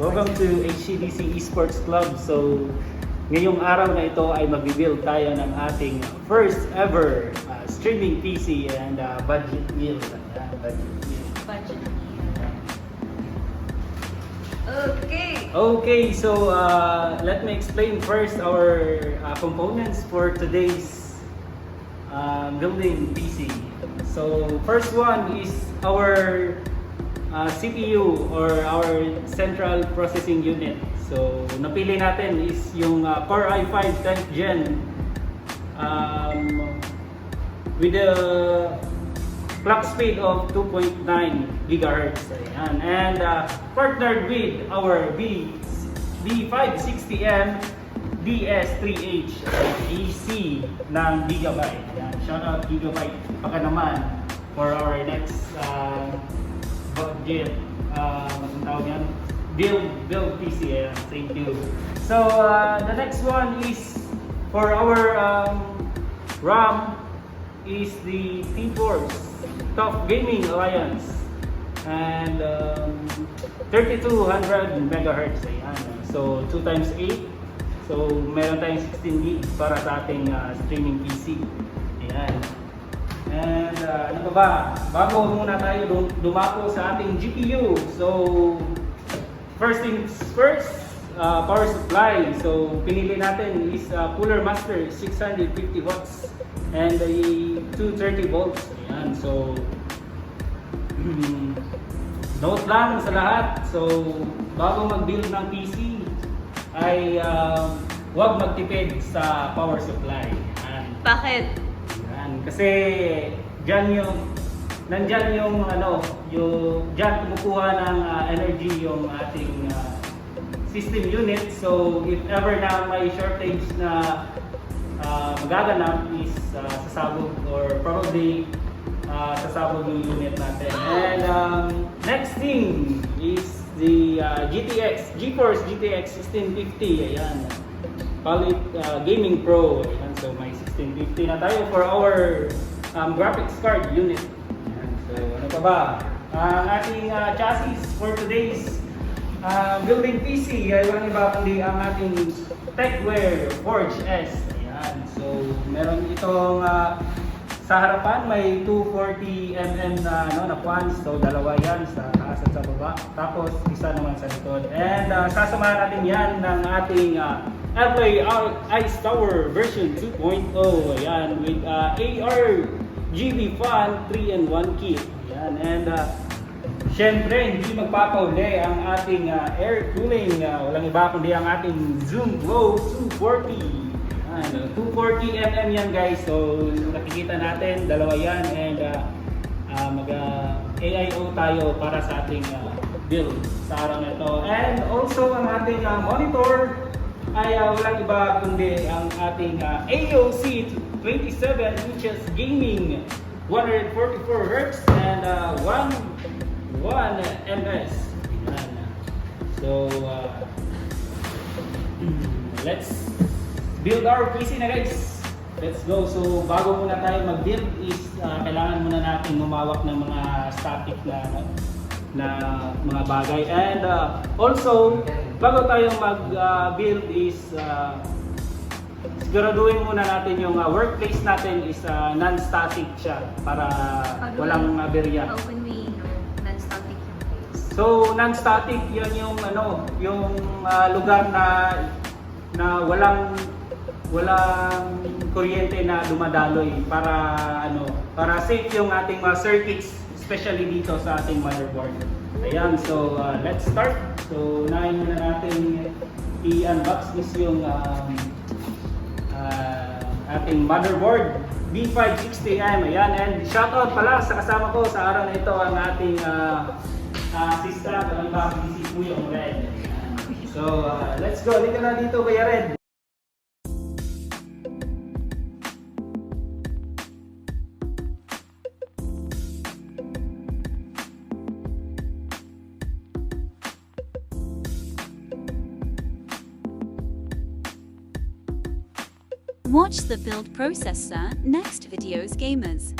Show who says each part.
Speaker 1: Welcome to Hcdc Esports Club. So, ngayong araw na ito ay mag-build tayo ng ating first ever streaming PC and budget meal.
Speaker 2: Budget meal.
Speaker 1: Okay, so let me explain first our components for today's building PC. So, first one is our CPU or our central processing unit. So, napili natin is yung Core i5 10th Gen with a clock speed of 2.9 GHz. Ayan. And partnered with our B560M DS3H AC ng Gigabyte. Ayan. Shout out Gigabyte pa naman for our next budget build PC. Thank you. So the next one is for our RAM is the TFORCE Top Gaming Alliance and 3200 MHz. Ayan. So 2x8. So meron tayong 16 GB para sa ating streaming PC. Ayan. And ano pa ba? Bago muna tayo dumako sa ating GPU. So, first things first, power supply. So, pinili natin is COOLERMASTER 650 watts and a 230 volts. Ayan. So, note lang sa lahat. So, bago mag-build ng PC, ay huwag magtipid sa power supply. Ayan.
Speaker 2: Bakit?
Speaker 1: Kasi nandyan yung dyan kumukuha ng energy yung ating system unit. So if ever na may shortage na magaganap is sasabog or probably sasabog yung unit natin. And next thing is the GeForce GTX 1650. Ayan. PALIT Gaming Pro. Ayan. So may 1650 na tayo for our graphics card unit. Ayan. So ano pa ba? Ang ating chassis for today's building PC ay walang iba kundi ang ating TECWARE Forge S. Ayan. So meron itong sa harapan may 240mm na fans. So dalawa yan sa taas at sa baba. Tapos isa naman sa likod. And sasamahan natin yan ng ating INPLAY Ice Tower version 2.0. Ayan, with ARGB fan 3-in-1 kit. Ayan, and syempre hindi magpapauli ang ating air cooling. Walang iba kundi ang ating Zoom Glow 240. Ayan, 240mm yan guys. So nakikita natin, dalawa yan. And mag-AIO tayo para sa ating build sa araw na ito. And also ang ating monitor ay walang iba kundi ang ating AOC 27 inches gaming 144 Hz and 1 ms. So let's build our PC na guys. Let's go. So bago muna tayo mag-build is kailangan muna natin lumawak ng mga static na mga bagay. And also, bago tayong mag-build is siguraduhin muna natin yung workplace natin is non-static siya para walang aberya.
Speaker 2: How can we know non-static yung place?
Speaker 1: So, non-static yan yung yung lugar na walang kuryente na dumadaloy para safe yung ating mga circuits, especially dito sa ating motherboard. Ayan, so let's start. So unahin muna natin i-unbox yung ating motherboard B560M. Ayan, and shoutout pala sa kasama ko sa araw na ito ang ating sister, ang bagong si Kuyong Red. So let's go. Dito na dito Kuya Red.
Speaker 3: Watch the build process, sir. Next videos, gamers.